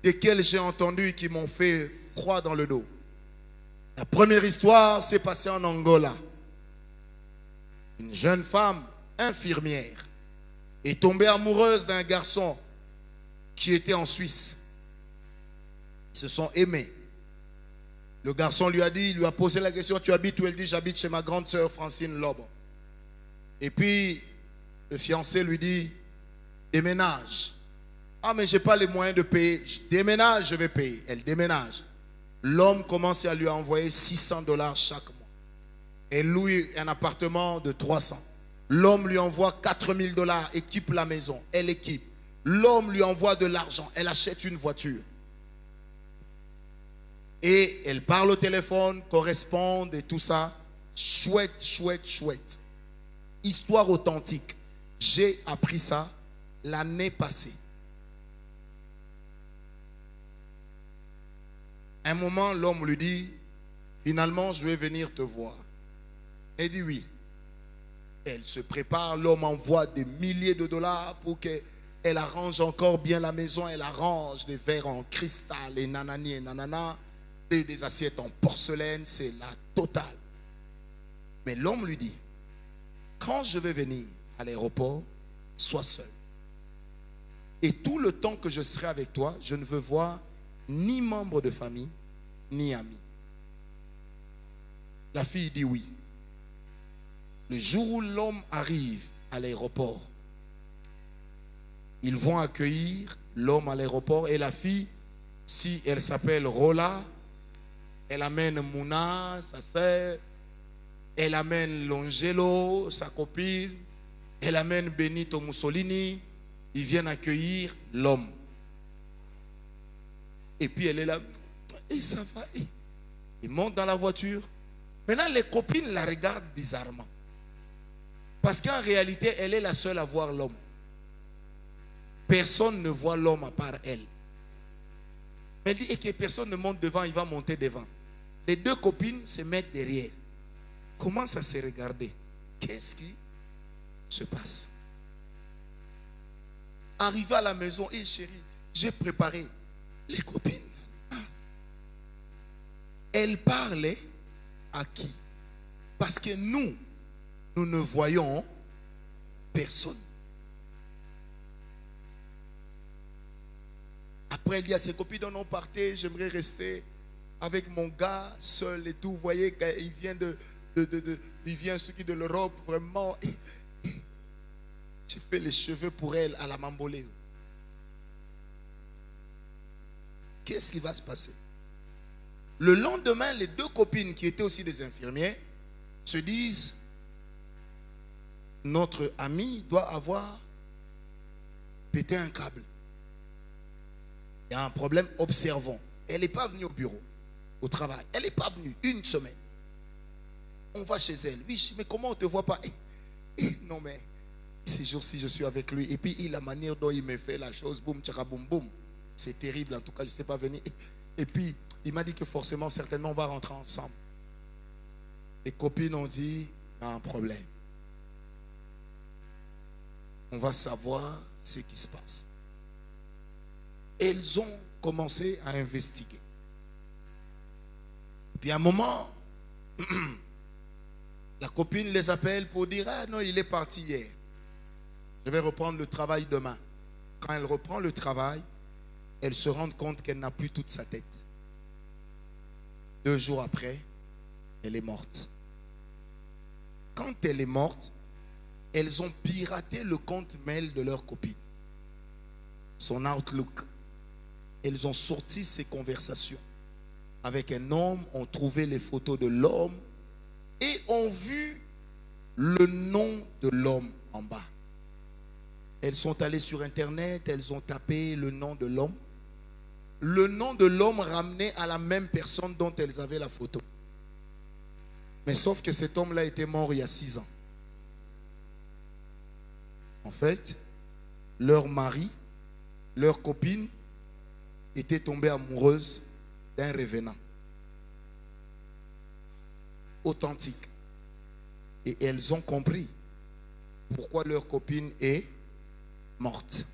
desquelles j'ai entendu qui m'ont fait froid dans le dos. La première histoire s'est passée en Angola. Une jeune femme infirmière est tombée amoureuse d'un garçon qui était en Suisse. Ils se sont aimés. Le garçon lui a dit, il lui a posé la question, tu habites où? Elle dit, j'habite chez ma grande sœur Francine Lobo. Et puis, le fiancé lui dit, déménage. Ah, mais je n'ai pas les moyens de payer. Je déménage, je vais payer. Elle déménage. L'homme commence à lui envoyer $600 chaque mois. Elle loue un appartement de 300. L'homme lui envoie $4000, équipe la maison. Elle équipe. L'homme lui envoie de l'argent. Elle achète une voiture. Et elle parle au téléphone, correspondent et tout ça. Chouette, chouette, chouette. Histoire authentique. J'ai appris ça l'année passée. Un moment, l'homme lui dit, finalement, je vais venir te voir. Elle dit oui. Elle se prépare, l'homme envoie des milliers de dollars pour qu'elle arrange encore bien la maison. Elle arrange des verres en cristal et nanani et nanana, des assiettes en porcelaine, c'est la totale. Mais l'homme lui dit, quand je vais venir à l'aéroport, sois seul. Et tout le temps que je serai avec toi, je ne veux voir ni membre de famille, ni ami. La fille dit oui. Le jour où l'homme arrive à l'aéroport, ils vont accueillir l'homme à l'aéroport et la fille, si elle s'appelle Rola, elle amène Mouna, sa sœur, elle amène Longelo, sa copine, elle amène Benito Mussolini, ils viennent accueillir l'homme. Et puis elle est là, et ça va, il monte dans la voiture. Maintenant les copines la regardent bizarrement. Parce qu'en réalité, elle est la seule à voir l'homme. Personne ne voit l'homme à part elle. Elle dit, et que personne ne monte devant, il va monter devant. Les deux copines se mettent derrière. Commencent à se regarder. Qu'est-ce qui se passe? Arrivé à la maison, et chérie, j'ai préparé. Les copines, elles parlaient à qui? Parce que nous ne voyons personne. Après, elle dit à ses copines, non, partez, j'aimerais rester avec mon gars seul et tout. Vous voyez, il vient il vient ce qui de l'Europe, vraiment. J'ai fait les cheveux pour elle à la Mambolé. Qu'est-ce qui va se passer? Le lendemain, les deux copines qui étaient aussi des infirmières se disent, notre ami doit avoir pété un câble. Il y a un problème, observons. Elle n'est pas venue au bureau, au travail. Elle n'est pas venue une semaine. On va chez elle. Oui, mais comment on ne te voit pas? Non, mais ces jours-ci, je suis avec lui. Et puis, la manière dont il me fait la chose, boum, tchaka, boum, boum. C'est terrible, en tout cas, je ne sais pas venir. Et puis, il m'a dit que forcément, certainement, on va rentrer ensemble. Les copines ont dit, il y a un problème. On va savoir ce qui se passe. Elles ont commencé à investiguer. Puis à un moment, la copine les appelle pour dire, ah non, il est parti hier. Je vais reprendre le travail demain. Quand elle reprend le travail, elle se rend compte qu'elle n'a plus toute sa tête. 2 jours après, elle est morte. Quand elle est morte, elles ont piraté le compte mail de leur copine, son Outlook. Elles ont sorti ces conversations avec un homme, ont trouvé les photos de l'homme et ont vu le nom de l'homme en bas. Elles sont allées sur Internet, elles ont tapé le nom de l'homme. Le nom de l'homme ramenait à la même personne dont elles avaient la photo. Mais sauf que cet homme-là était mort il y a 6 ans. En fait, leur mari, leur copine était tombée amoureuse d'un revenant. Authentique. Et elles ont compris pourquoi leur copine est morte.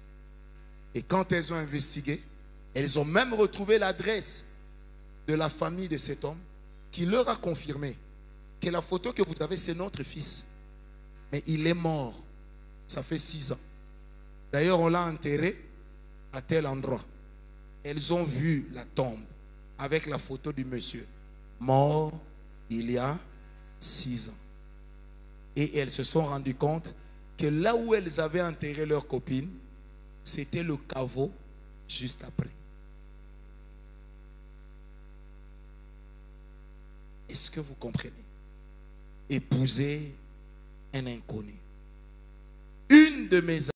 Et quand elles ont investigué, Elles ont même retrouvé l'adresse de la famille de cet homme qui leur a confirmé que la photo que vous avez, c'est notre fils. Mais il est mort. Ça fait 6 ans. D'ailleurs, on l'a enterré à tel endroit. Elles ont vu la tombe avec la photo du monsieur mort il y a 6 ans. Et elles se sont rendues compte que là où elles avaient enterré leur copine, c'était le caveau juste après. Est-ce que vous comprenez? Épouser un inconnu. Une de mes